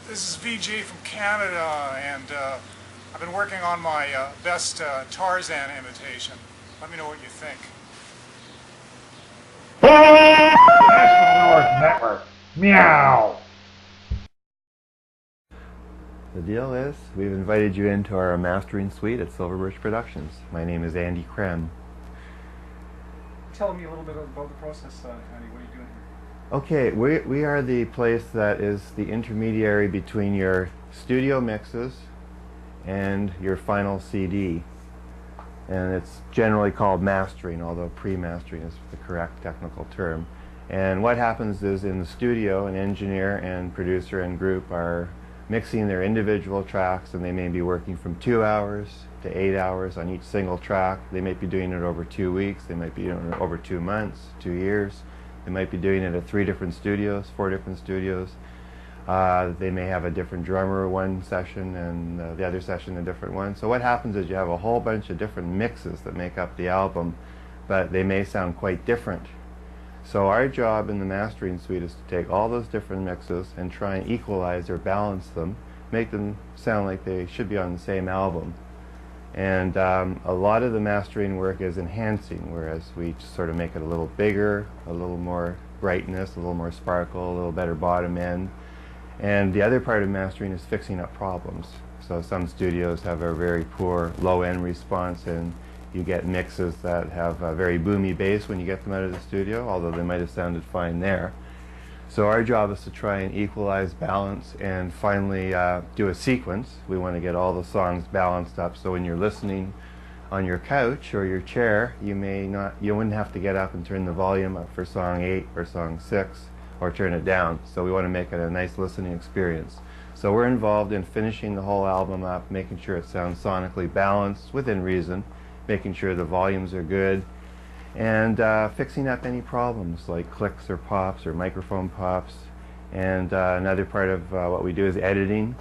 This is vjay from Canada, and I've been working on my best Tarzan imitation. Let me know what you think. National North Network. Meow. The deal is, we've invited you into our mastering suite at Silverbirch Productions. My name is Andy Krem. Tell me a little bit about the process, Andy. What are you doing here? Okay, we are the place that is the intermediary between your studio mixes and your final CD. And it's generally called mastering, although pre-mastering is the correct technical term. And what happens is, in the studio, an engineer and producer and group are mixing their individual tracks, and they may be working from 2 hours to 8 hours on each single track. They might be doing it over 2 weeks, they might be doing it over 2 months, 2 years. They might be doing it at 3 different studios, 4 different studios. They may have a different drummer one session and the other session a different one. So what happens is you have a whole bunch of different mixes that make up the album, but they may sound quite different. So our job in the mastering suite is to take all those different mixes and try and equalize or balance them, make them sound like they should be on the same album. And a lot of the mastering work is enhancing, whereas we sort of make it a little bigger, a little more brightness, a little more sparkle, a little better bottom end. And the other part of mastering is fixing up problems. So some studios have a very poor low-end response, and you get mixes that have a very boomy bass when you get them out of the studio, although they might have sounded fine there. So our job is to try and equalize, balance, and finally do a sequence. We want to get all the songs balanced up, so when you're listening on your couch or your chair, you wouldn't have to get up and turn the volume up for song 8 or song 6 or turn it down. So we want to make it a nice listening experience. So we're involved in finishing the whole album up, making sure it sounds sonically balanced within reason, making sure the volumes are good, and fixing up any problems like clicks or pops or microphone pops. And another part of what we do is editing.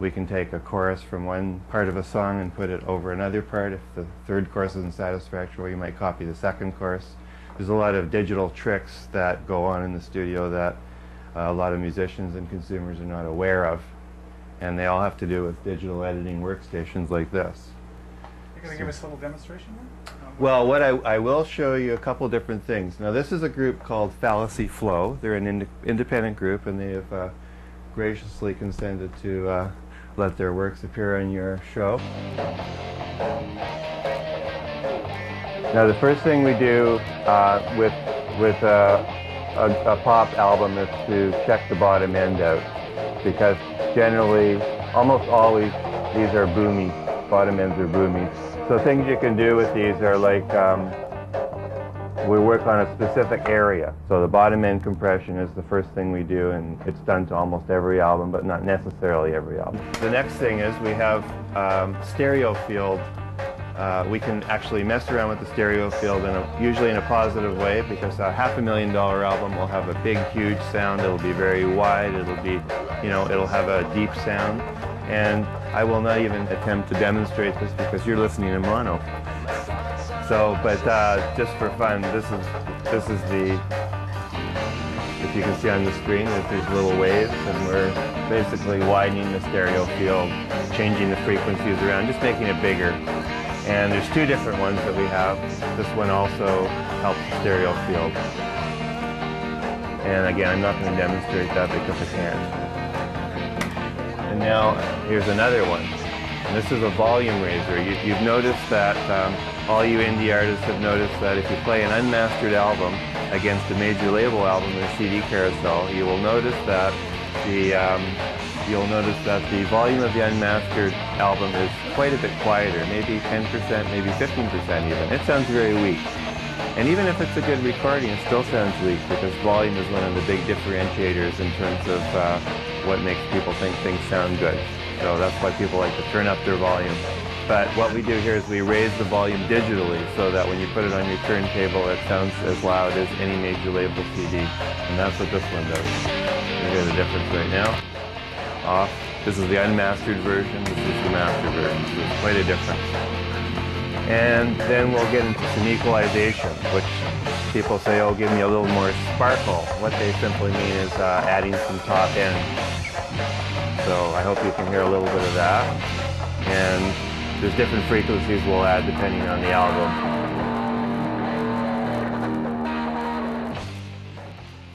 We can take a chorus from one part of a song and put it over another part. If the third chorus isn't satisfactory, you might copy the second chorus. There's a lot of digital tricks that go on in the studio that a lot of musicians and consumers are not aware of, and they all have to do with digital editing workstations like this. You're going to give us a little demonstration then? Well, what I will show you a couple different things. Now, this is a group called Fallacy Flow. They're an independent group, and they have graciously consented to let their works appear on your show. Now, the first thing we do with a pop album is to check the bottom end out, because generally, almost always, these are boomy. Bottom ends are boomy. So things you can do with these are like, we work on a specific area. So the bottom end compression is the first thing we do, and it's done to almost every album, but not necessarily every album. The next thing is we have stereo field. We can actually mess around with the stereo field usually in a positive way, because a $500,000 album will have a big, huge sound. It'll be very wide. It'll be, it'll have a deep sound. And I will not even attempt to demonstrate this because you're listening in mono. So, but just for fun, this is the, if you can see on the screen, there's these little waves, and we're basically widening the stereo field, changing the frequencies around, just making it bigger. And there's 2 different ones that we have. This one also helps the stereo field. And again, I'm not going to demonstrate that because I can't. And now here's another one. And this is a volume raiser. You've noticed that, all you indie artists have noticed that if you play an unmastered album against a major label album in a CD carousel, you will notice that the volume of the unmastered album is quite a bit quieter, maybe 10%, maybe 15% even. It sounds very weak. And even if it's a good recording, it still sounds weak, because volume is one of the big differentiators in terms of what makes people think things sound good. So that's why people like to turn up their volume. But what we do here is we raise the volume digitally, so that when you put it on your turntable, it sounds as loud as any major label CD. And that's what this one does. You hear the difference right now. Off. This is the unmastered version. This is the master version. So there's quite a difference. And then we'll get into some equalization, which people say, oh, give me a little more sparkle. What they simply mean is adding some top end. So I hope you can hear a little bit of that. And there's different frequencies we'll add depending on the album.